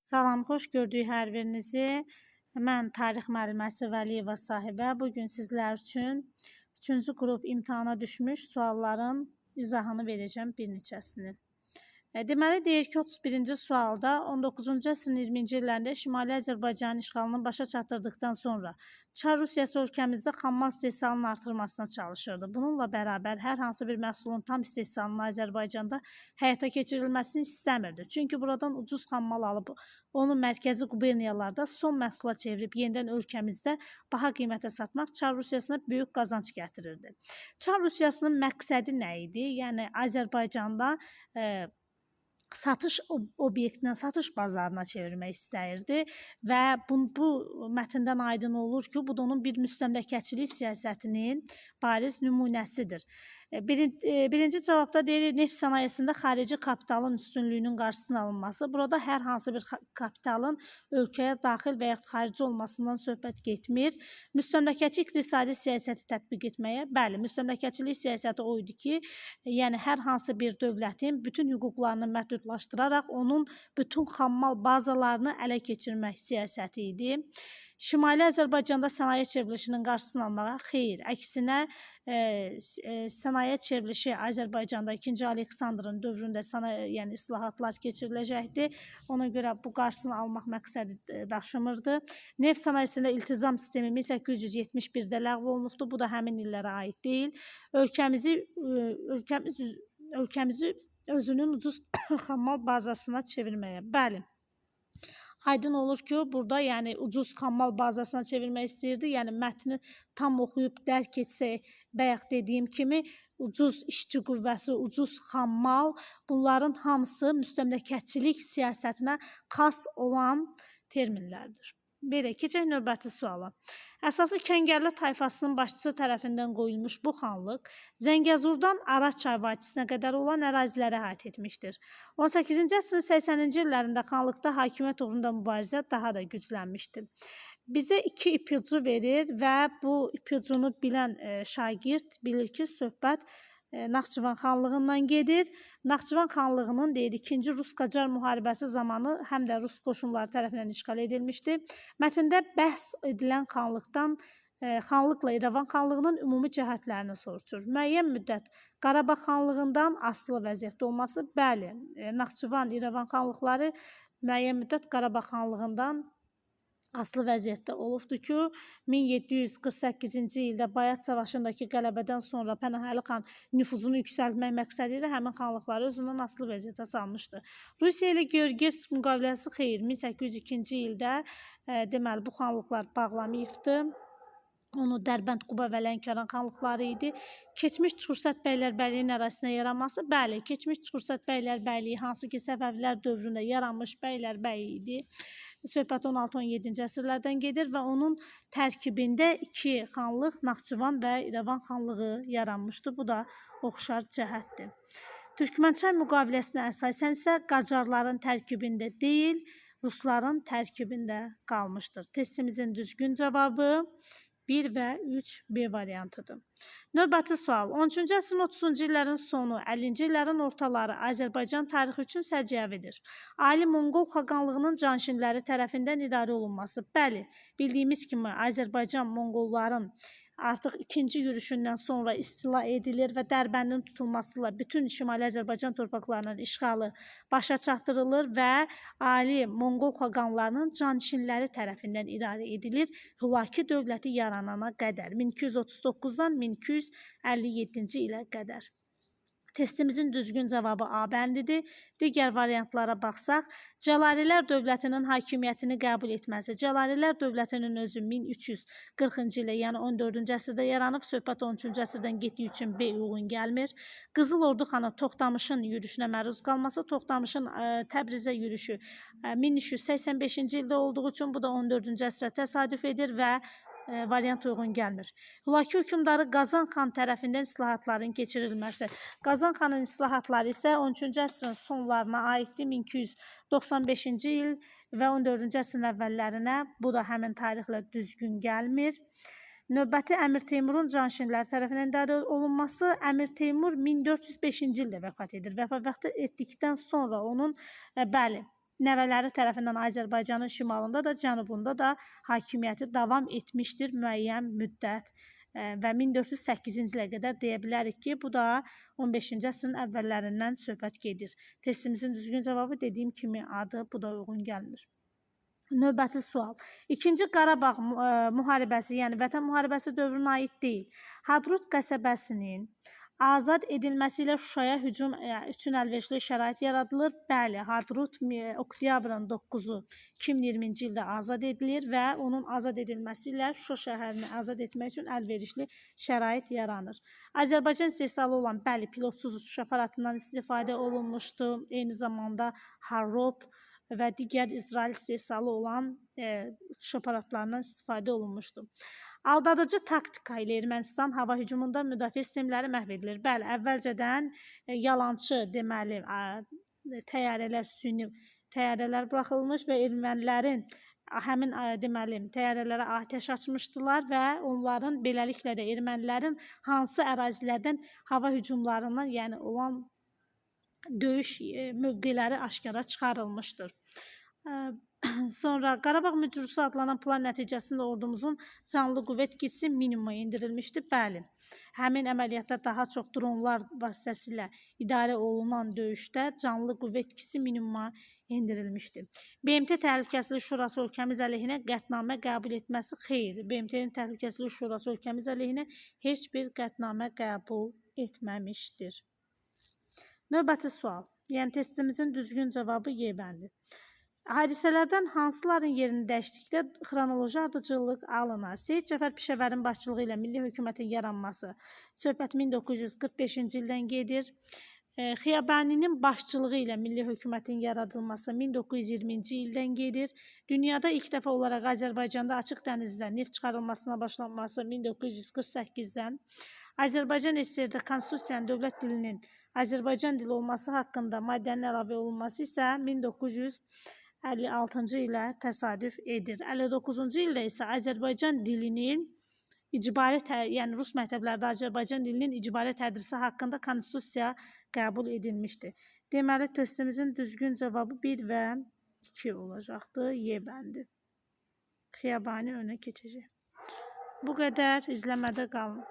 Salam, xoş gördük hər birinizi. Mən tarix müəlliməsi Vəliyeva Sahibə. Bugün sizlər üçün 3-cü qrup imtahana düşmüş sualların izahını verəcəm bir neçəsini. Deməli, deyir ki, 31-ci sualda 19-cu əsrin 20-ci illərində Şimali Azərbaycanın işğalını başa çatdırdıqdan sonra Çar Rusiyası ölkəmizdə xammal istehsalının artırılmasına çalışırdı. Bununla bərabər hər hansı bir məhsulun tam istehsalının Azərbaycanda həyata keçirilməsini istəmirdi. Çünki buradan ucuz xammal alıb onu mərkəzi quberniyalarda son məhsula çevirib yenidən ölkəmizdə baha qiymətə satmaq Çar Rusiyasına böyük qazanc gətirirdi. Çar Rusiyasının məqsədi nə idi? Yəni Azərbaycanda satış obyektinə, satış bazarına çevirmək istəyirdi və bu mətndən aydın olur ki, bu da onun bir müstəmləkəçilik siyasətinin bariz nümunəsidir. Birinci cavabda deyilir, neft sənayesində xarici kapitalın üstünlüyünün qarşısının alınması. Burada hər hansı bir kapitalın ölkəyə daxil və yaxud xarici olmasından söhbət getmir. Müstəmləkəçi iqtisadi siyasəti tətbiq etməyə, bəli, müstəmləkəçilik siyasəti o idi ki, yəni hər hansı bir dövlətin bütün hüquqlarını məhdudlaşdıraraq onun bütün xammal bazalarını ələ keçirmək siyasəti idi. Şimali Azərbaycanda sənaye çevrilişinin qarşısını almağa xeyr, əksinə sənaye çevrilişi Azərbaycanda 2-ci Aleksandrın dövründə yəni islahatlar keçiriləcəkdi. Ona görə bu qarşısını almaq məqsədi daşımırdı. Neft sənayesində iltizam sistemi 1871-də ləğv olunubdu. Bu da həmin illərə aid deyil. Ölkəmizi özünün ucuz xammal bazasına çevirməyə. Bəli. Aydın olur ki, burada yəni ucuz xammal bazasına çevirmək istəyirdi. Yəni mətni tam oxuyub dərk etsək, bayaq dediyim kimi ucuz işçi qüvvəsi, ucuz xammal, bunların hamısı müstəmləkəçilik siyasətinə xas olan terminlərdir. Belə, keçək növbəti suala. Əsası Kəngərli tayfasının başçısı tərəfindən qoyulmuş bu xanlıq Zəngəzurdan Araz çay vadisinə qədər olan əraziləri əhatə etmişdir. 18-ci əsrin 80-ci illərində xanlıqda hakimiyyət uğrunda mübarizə daha da güclənmişdir. Bizə iki ipucu verir və bu ipucunu bilən şagird bilir ki, söhbət Naxçıvan xanlığından gedir. Naxçıvan xanlığının 2-ci Rus-Qacar müharibəsi zamanı həm də Rus qoşunları tərəfindən işğal edilmişdi. Mətndə bəhs edilən xanlıqla İrəvan xanlığının ümumi cəhətlərini soruşur. Müəyyən müddət Qarabağ xanlığından asılı vəziyyətdə olması, bəli, Naxçıvan, İrəvan xanlıqları müəyyən müddət Qarabağ xanlığından asılı vəziyyətdə olubdur ki, 1748-ci ildə Bayat savaşındakı qələbədən sonra Pənahəli xan nüfuzunu yüksəltmək məqsədi ilə həmin xanlıqları özündən asılı vəziyyətə salmışdı. Rusiya ilə Georgiyevsk müqaviləsi xeyr, 1802-ci ildə deməli bu xanlıqlar bağlamayıbdı. Onu Dərbənd, Quba və Lənkəran xanlıqları idi. Keçmiş Çuxursət bəylərbəyliyin ərazisinə yaranması, bəli, keçmiş Çuxursət bəylərbəyliyi hansı ki Səfəvilər dövründə yaranmış bəylərbəyi idi. Söhbət 16-17-ci əsrlərdən gedir və onun tərkibində iki xanlıq, Naxçıvan və İrəvan xanlığı yaranmışdı. Bu da oxşar cəhətdir. Türkmənçay müqaviləsinə əsasən isə Qacarların tərkibində deyil, Rusların tərkibində qalmışdır. Testimizin düzgün cavabı 1 və 3 B variantıdır. Növbəti sual. 13-cü əsrin 30-cu illərin sonu, 50-ci illərin ortaları Azərbaycan tarixi üçün səciyyəvidir. Ali Monqol xaqanlığının canişinləri tərəfindən idarə olunması. Bəli, bildiyimiz kimi Azərbaycan Monqolların artıq ikinci yürüşündən sonra istila edilir və Dərbəndin tutulmasıyla bütün Şimali Azərbaycan torpaqlarının işğalı başa çatdırılır və Ali Monqol xaqanlarının canişinləri tərəfindən idarə edilir. Hülaki dövləti yaranana qədər 1239-dan 1257-ci ilə qədər. Testimizin düzgün cavabı A bəndidir. Digər variantlara baxsaq, Cəlalilər dövlətinin hakimiyyətini qəbul etməsi. Cəlalilər dövlətinin özü 1340-cı ilə, yəni 14-cü əsrdə yaranıb, söhbət 13-cü əsrdən getdiyi üçün B uyğun gəlmir. Qızıl Ordu xanı Toxtamışın yürüşünə məruz qalması, Toxtamışın Təbrizə yürüşü 1385-ci ildə olduğu üçün bu da 14-cü əsrə təsadüf edir və variant uyğun gəlmir. Hülaki hökmdarı Qazan xan tərəfindən islahatların keçirilməsi. Qazan xanın islahatları isə 13-cü əsrin sonlarına aiddir, 1295-ci il və 14-cü əsrin əvvəllərinə. Bu da həmin tarixlə düzgün gəlmir. Növbəti Əmir Teymurun canişinləri tərəfindən idarə olunması. Əmir Teymur 1405-ci ildə vəfat edir. Vəfat etdikdən sonra onun, bəli, nəvələri tərəfindən Azərbaycanın şimalında da, cənubunda da hakimiyyəti davam etmişdir müəyyən müddət. Və 1408-ci ilə qədər deyə bilərik ki, bu da 15-ci əsrin əvvəllərindən söhbət gedir. Testimizin düzgün cavabı dediyim kimi adı bu da uyğun gəlmir. Növbəti sual. İkinci Qarabağ müharibəsi, yəni Vətən müharibəsi dövrünə aid deyil. Hadrut qəsəbəsinin azad edilməsi ilə Şuşaya hücum üçün əlverişli şərait yaradılır. Bəli, Hadrut oktyabrın 9-u 2020-ci ildə azad edilir və onun azad edilməsi ilə Şuşa şəhərini azad etmək üçün əlverişli şərait yaranır. Azərbaycan istehsalı olan, bəli, pilotsuz uçuş aparatından istifadə olunmuşdu. Eyni zamanda Harrop və digər İsrail istehsalı olan uçuş aparatlarından istifadə olunmuşdu. Aldadıcı taktika ilə Ermənistan hava hücumunda müdafiə sistemləri məhv edilir. Bəli, əvvəlcədən yalançı deməli təyyarələr, süni təyyarələr buraxılmış və ermənilərin həmin deməli təyyarələrə atəş açmışdılar və onların beləliklə də ermənilərin hansı ərazilərdən hava hücumlarından, yəni olan döyüş mövqeləri aşkara çıxarılmışdır. Sonra Qarabağ mücrüsü adlanan plan nəticəsində ordumuzun canlı qüvvə itkisi minimuma endirilmişdi. Bəli, həmin əməliyyatda daha çox dronlar vasitəsilə idarə olunan döyüşdə canlı qüvvə itkisi minimuma endirilmişdi. BMT Təhlükəsizlik Şurası ölkəmiz əleyhinə qətnamə qəbul etməsi xeyr. BMT-nin Təhlükəsizlik Şurası ölkəmiz əleyhinə heç bir qətnamə qəbul etməmişdir. Növbəti sual. Yəni testimizin düzgün cavabı Y bəndi. Hadisələrdən hansıların yerini dəyişdikdə xronoloji ardıcıllıq alınır? Seyid Cəfər Pişəvərin başçılığı ilə milli hökumətin yaranması söhbət 1945-ci ildən gedir. Xiyabani'nin başçılığı ilə milli hökumətin yaradılması 1920-ci ildən gedir. Dünyada ilk dəfə olaraq Azərbaycanda açıq dənizdə neft çıxarılmasına başlanması 1948-dən. Azərbaycan SSR-də konstitusiyanın dövlət dilinin Azərbaycan dili olması haqqında maddənin əlavə olunması isə 1956-cı ilə təsadüf edir. 59-cu ildə isə Azərbaycan dilinin icbari, yəni Rus məktəblərdə Azərbaycan dilinin icbari tədrisi haqqında konstitusiya qəbul edilmişdir. Deməli, testimizin düzgün cavabı 1 və 2 olacaqdır. Y bəndi. Xiyabani önə keçəcək. Bu qədər, izləmədə qalın.